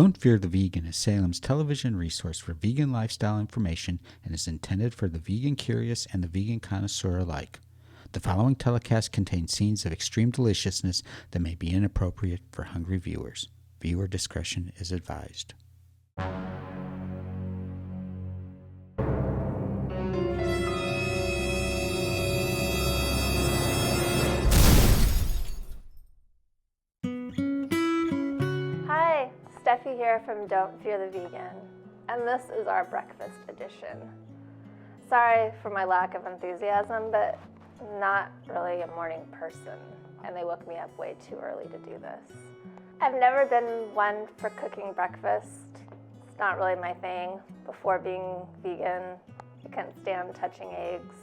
Don't Fear the Vegan is Salem's television resource for vegan lifestyle information and is intended for the vegan curious and the vegan connoisseur alike. The following telecast contains scenes of extreme deliciousness that may be inappropriate for hungry viewers. Viewer discretion is advised. Hi, Steffi here from Don't Fear the Vegan, and this is our breakfast edition. Sorry for my lack of enthusiasm, but I'm not really a morning person, and they woke me up way too early to do this. I've never been one for cooking breakfast. It's not really my thing. Before being vegan, I couldn't stand touching eggs.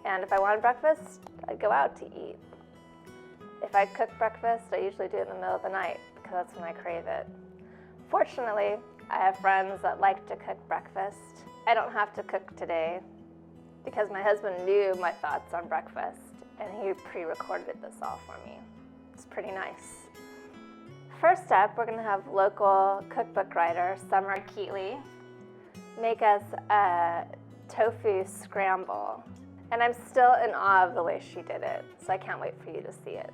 And if I wanted breakfast, I'd go out to eat. If I cook breakfast, I usually do it in the middle of the night because that's when I crave it. Fortunately, I have friends that like to cook breakfast. I don't have to cook today because my husband knew my thoughts on breakfast and he pre-recorded this all for me. It's pretty nice. First up, we're gonna have local cookbook writer Summer Keightley make us a Tofu Scramble. And I'm still in awe of the way she did it, so I can't wait for you to see it.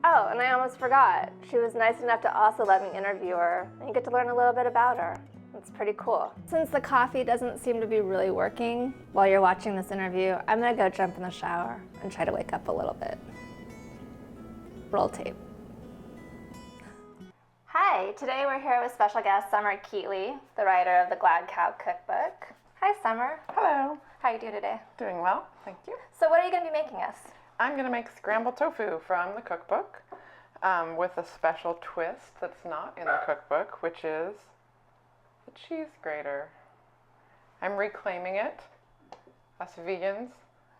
Oh, and I almost forgot. She was nice enough to also let me interview her, and you get to learn a little bit about her. It's pretty cool. Since the coffee doesn't seem to be really working while you're watching this interview, I'm gonna go jump in the shower and try to wake up a little bit. Roll tape. Hi, today we're here with special guest Summer Keightley, the writer of the Glad Cow Cookbook. Hi, Summer. Hello. How are you doing today? Doing well, thank you. So what are you gonna be making us? I'm going to make scrambled tofu from the cookbook with a special twist that's not in the cookbook, which is the cheese grater. I'm reclaiming it. Us vegans,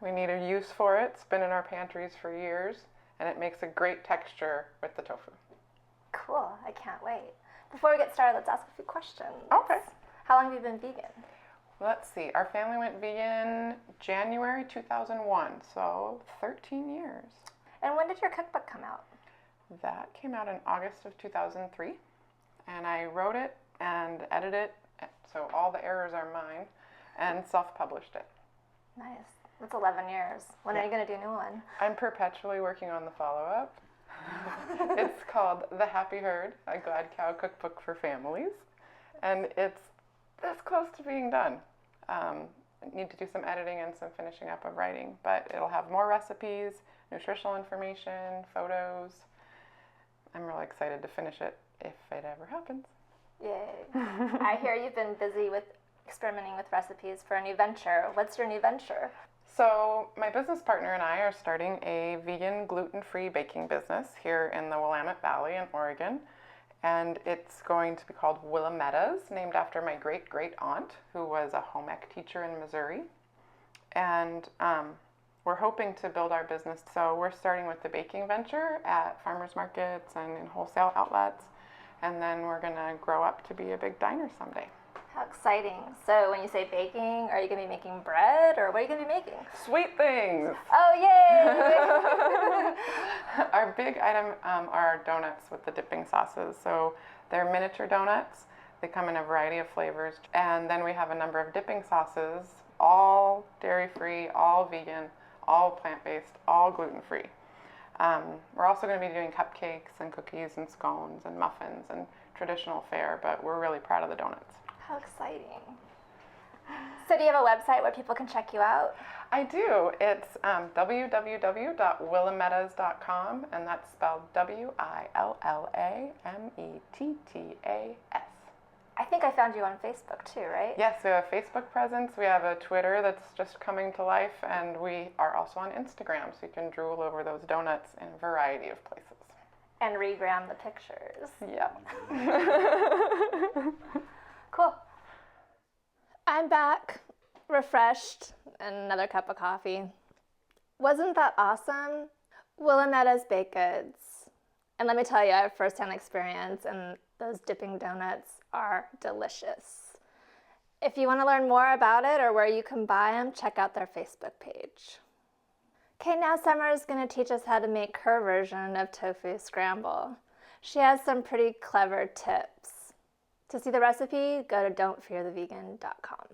we need a use for it. It's been in our pantries for years, and it makes a great texture with the tofu. Cool, I can't wait. Before we get started, let's ask a few questions. Okay. How long have you been vegan? Let's see, our family went vegan January 2001, so 13 years. And when did your cookbook come out? That came out in August of 2003, and I wrote it and edited it, so all the errors are mine, and self-published it. Nice. That's 11 years. When are you going to do a new one? I'm perpetually working on the follow-up. It's called The Happy Herd, a Glad Cow Cookbook for Families, and it's this close to being done. I need to do some editing and some finishing up of writing, but it'll have more recipes, nutritional information, photos. I'm really excited to finish it if it ever happens. Yay. I hear you've been busy with experimenting with recipes for a new venture. What's your new venture? So my business partner and I are starting a vegan, gluten-free baking business here in the Willamette Valley in Oregon. And it's going to be called Willametta's, named after my great-great-aunt, who was a home ec teacher in Missouri. And we're hoping to build our business. So we're starting with the baking venture at farmers markets and in wholesale outlets. And then we're going to grow up to be a big diner someday. How exciting. So when you say baking, are you going to be making bread, or what are you going to be making? Sweet things! Oh, yay! Our big item are donuts with the dipping sauces. So they're miniature donuts. They come in a variety of flavors. And then we have a number of dipping sauces, all dairy-free, all vegan, all plant-based, all gluten-free. We're also going to be doing cupcakes and cookies and scones and muffins and traditional fare, but we're really proud of the donuts. How exciting. So do you have a website where people can check you out? I do. It's www.willamettas.com, and that's spelled Willamettas. I think I found you on Facebook too, right? Yes, we have a Facebook presence. We have a Twitter that's just coming to life, and we are also on Instagram, so you can drool over those donuts in a variety of places. And regram the pictures. Yeah. Cool. I'm back, refreshed, and another cup of coffee. Wasn't that awesome? Willametta's Baked Goods. And let me tell you, I have firsthand experience, and those dipping donuts are delicious. If you want to learn more about it or where you can buy them, check out their Facebook page. Okay, now Summer is going to teach us how to make her version of Tofu Scramble. She has some pretty clever tips. To see the recipe, go to don'tfearthevegan.com.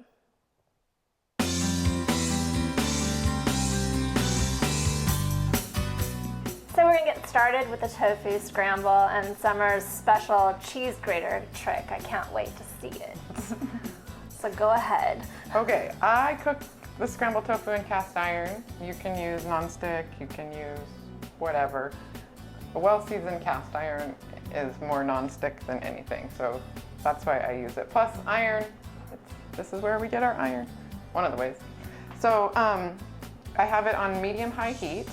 So we're gonna get started with the tofu scramble and Summer's special cheese grater trick. I can't wait to see it. So go ahead. Okay, I cook the scrambled tofu in cast iron. You can use nonstick, you can use whatever. A well-seasoned cast iron is more nonstick than anything, so that's why I use it. Plus iron, this is where we get our iron, one of the ways. So I have it on medium-high heat,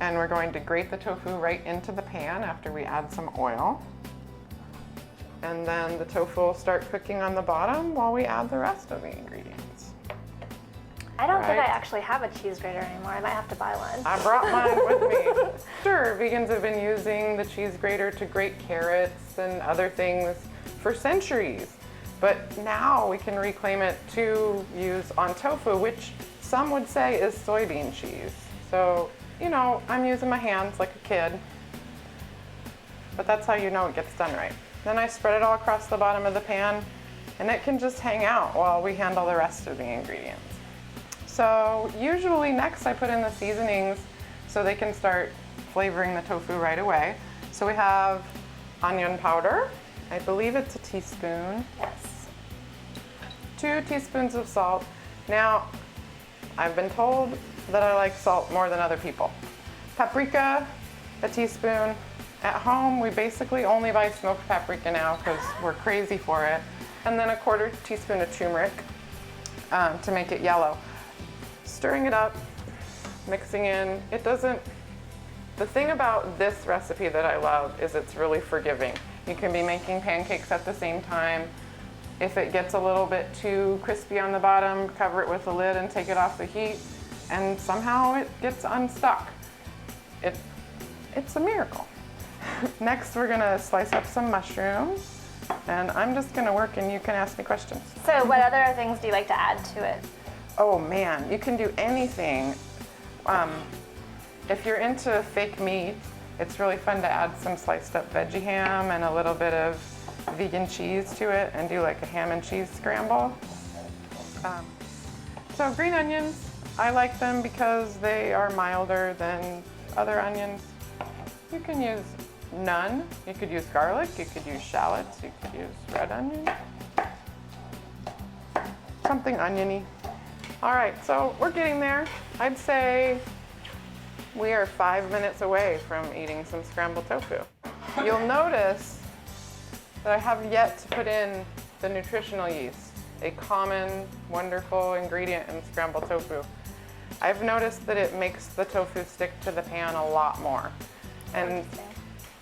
and we're going to grate the tofu right into the pan after we add some oil. And then the tofu will start cooking on the bottom while we add the rest of the ingredients. I don't think I actually have a cheese grater anymore. I might have to buy one. I brought mine with me. Sure, vegans have been using the cheese grater to grate carrots and other things for centuries. But now we can reclaim it to use on tofu, which some would say is soybean cheese. So, you know, I'm using my hands like a kid, but that's how you know it gets done right. Then I spread it all across the bottom of the pan, and it can just hang out while we handle the rest of the ingredients. So usually next I put in the seasonings so they can start flavoring the tofu right away. So we have onion powder. I believe it's a teaspoon. Yes. 2 teaspoons of salt. Now, I've been told that I like salt more than other people. Paprika, a teaspoon. At home, we basically only buy smoked paprika now because we're crazy for it. And then a 1/4 teaspoon of turmeric to make it yellow. Stirring it up, mixing in. The thing about this recipe that I love is it's really forgiving. You can be making pancakes at the same time. If it gets a little bit too crispy on the bottom, cover it with a lid and take it off the heat, and somehow it gets unstuck. It's a miracle. Next, we're gonna slice up some mushrooms, and I'm just gonna work and you can ask me questions. So what other things do you like to add to it? Oh man, you can do anything. If you're into fake meat, it's really fun to add some sliced up veggie ham and a little bit of vegan cheese to it and do like a ham and cheese scramble. So green onions, I like them because they are milder than other onions. You can use none. You could use garlic, you could use shallots, you could use red onion. Something oniony. All right, so we're getting there. I'd say we are 5 minutes away from eating some scrambled tofu. You'll notice that I have yet to put in the nutritional yeast, a common, wonderful ingredient in scrambled tofu. I've noticed that it makes the tofu stick to the pan a lot more. And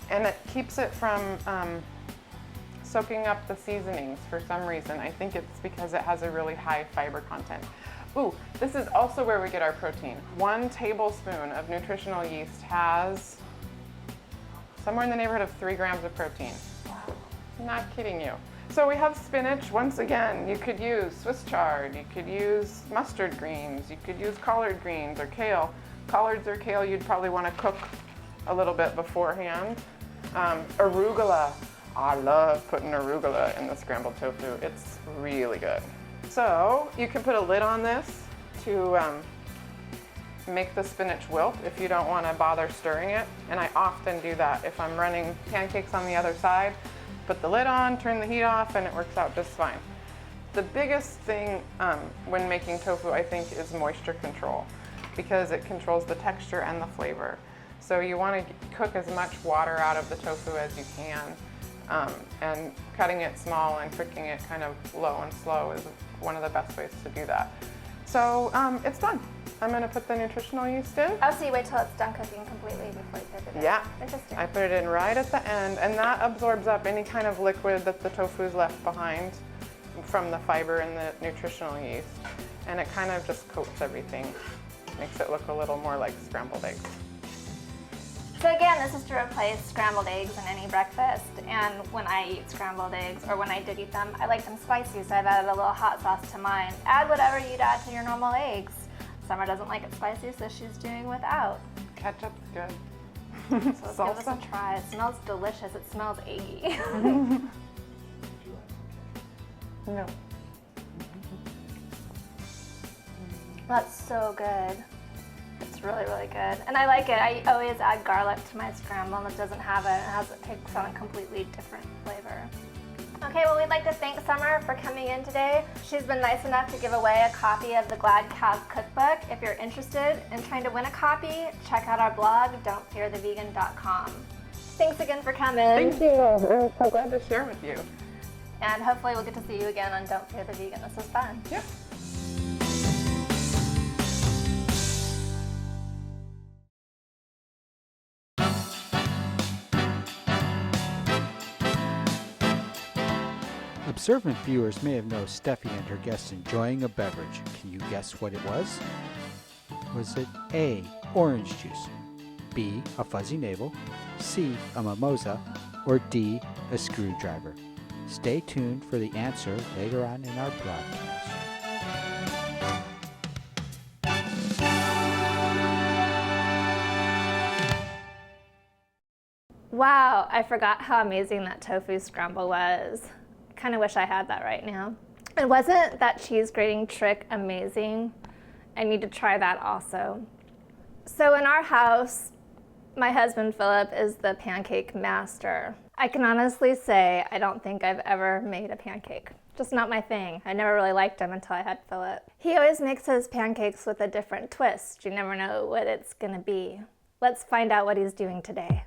it keeps it from soaking up the seasonings for some reason. I think it's because it has a really high fiber content. Ooh, this is also where we get our protein. 1 tablespoon of nutritional yeast has somewhere in the neighborhood of 3 grams of protein. Not kidding you. So we have spinach. Once again, you could use Swiss chard, you could use mustard greens, you could use collard greens or kale. Collards or kale you'd probably want to cook a little bit beforehand. Arugula. I love putting arugula in the scrambled tofu. It's really good. So you can put a lid on this to make the spinach wilt if you don't want to bother stirring it. And I often do that if I'm running pancakes on the other side. Put the lid on, turn the heat off, and it works out just fine. The biggest thing when making tofu, I think, is moisture control because it controls the texture and the flavor. So you want to cook as much water out of the tofu as you can. And cutting it small and cooking it kind of low and slow is one of the best ways to do that. So it's done. I'm going to put the nutritional yeast in. Oh, so you wait till it's done cooking completely before you put it in? Yeah. Interesting. I put it in right at the end, and that absorbs up any kind of liquid that the tofu's left behind from the fiber and the nutritional yeast. And it kind of just coats everything, makes it look a little more like scrambled eggs. So again, this is to replace scrambled eggs in any breakfast. And when I eat scrambled eggs, or when I did eat them, I like them spicy, so I've added a little hot sauce to mine. Add whatever you'd add to your normal eggs. Summer doesn't like it spicy, so she's doing without. Ketchup's good. So let's give this a try. It smells delicious. It smells eggy. No. That's so good. It's really, really good. And I like it. I always add garlic to my scramble, and it doesn't have it. It takes on a completely different flavor. Okay, well, we'd like to thank Summer for coming in today. She's been nice enough to give away a copy of the Glad Cows Cookbook. If you're interested in trying to win a copy, check out our blog, don'tfearthevegan.com. Thanks again for coming. Thank you. I'm so glad to share with you. And hopefully we'll get to see you again on Don't Fear the Vegan. This was fun. Yep. Observant viewers may have noticed Steffi and her guests enjoying a beverage. Can you guess what it was? Was it A, orange juice, B, a fuzzy navel, C, a mimosa, or D, a screwdriver? Stay tuned for the answer later on in our broadcast. Wow, I forgot how amazing that tofu scramble was. Kind of wish I had that right now. And wasn't that cheese grating trick amazing? I need to try that also. So in our house, my husband Philip is the pancake master. I can honestly say I don't think I've ever made a pancake. Just not my thing. I never really liked them until I had Philip. He always makes his pancakes with a different twist. You never know what it's gonna be. Let's find out what he's doing today.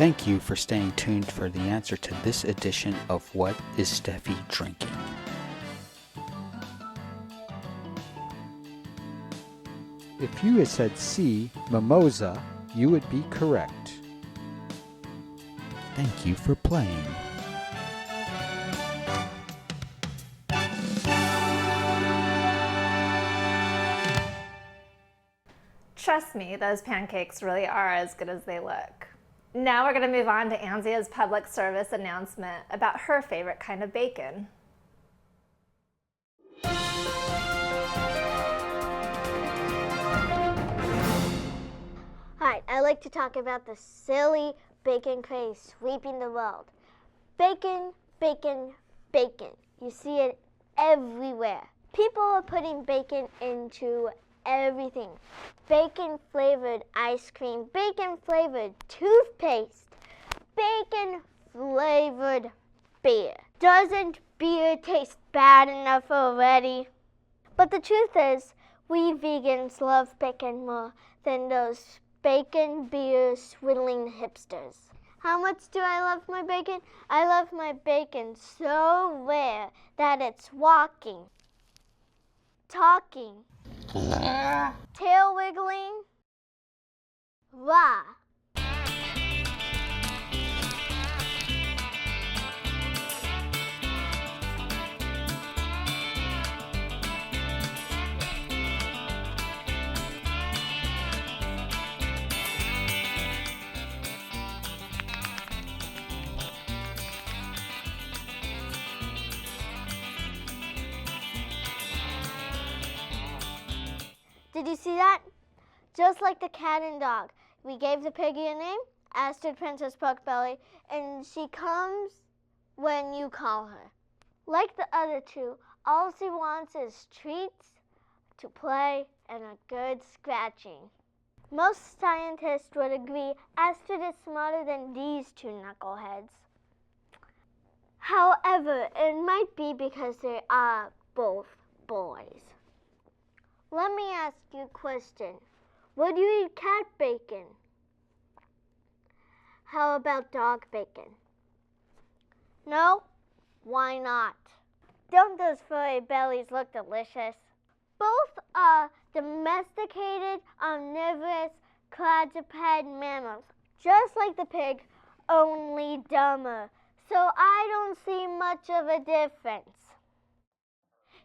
Thank you for staying tuned for the answer to this edition of What is Steffi Drinking? If you had said C, mimosa, you would be correct. Thank you for playing. Trust me, those pancakes really are as good as they look. Now we're going to move on to Anzia's public service announcement about her favorite kind of bacon. Hi, I'd like to talk about the silly bacon craze sweeping the world. Bacon, bacon, bacon. You see it everywhere. People are putting bacon into everything. Bacon-flavored ice cream, bacon-flavored toothpaste, bacon-flavored beer. Doesn't beer taste bad enough already? But the truth is, we vegans love bacon more than those bacon beer swindling hipsters. How much do I love my bacon? I love my bacon so rare that it's walking, talking, tail wiggling, rah. Did you see that? Just like the cat and dog. We gave the piggy a name, Astrid Princess Porkbelly, and she comes when you call her. Like the other two, all she wants is treats, to play, and a good scratching. Most scientists would agree Astrid is smarter than these two knuckleheads. However, it might be because they are both boys. Let me ask you a question. Would you eat cat bacon? How about dog bacon? No? Why not? Don't those furry bellies look delicious? Both are domesticated, omnivorous, quadruped mammals, just like the pig, only dumber. So I don't see much of a difference.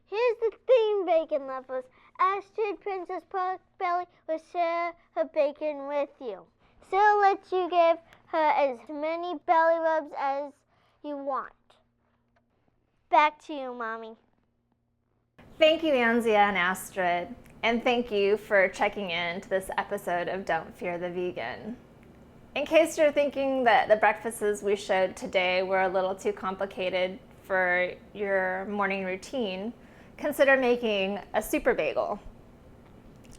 Here's the thing, bacon lovers. Astrid Princess Porkbelly will share her bacon with you. She'll let you give her as many belly rubs as you want. Back to you, Mommy. Thank you, Anzia and Astrid, and thank you for checking in to this episode of Don't Fear the Vegan. In case you're thinking that the breakfasts we showed today were a little too complicated for your morning routine, consider making a super bagel.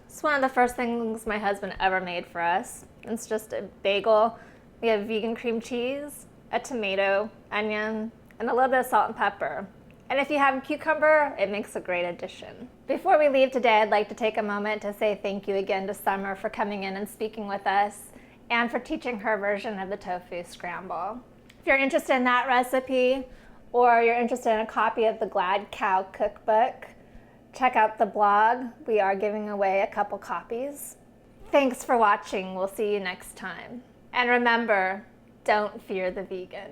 It's one of the first things my husband ever made for us. It's just a bagel. We have vegan cream cheese, a tomato, onion, and a little bit of salt and pepper. And if you have a cucumber, it makes a great addition. Before we leave today, I'd like to take a moment to say thank you again to Summer for coming in and speaking with us and for teaching her version of the Tofu Scramble. If you're interested in that recipe, or you're interested in a copy of the Glad Cow Cookbook, check out the blog. We are giving away a couple copies. Thanks for watching. We'll see you next time. And remember, don't fear the vegan.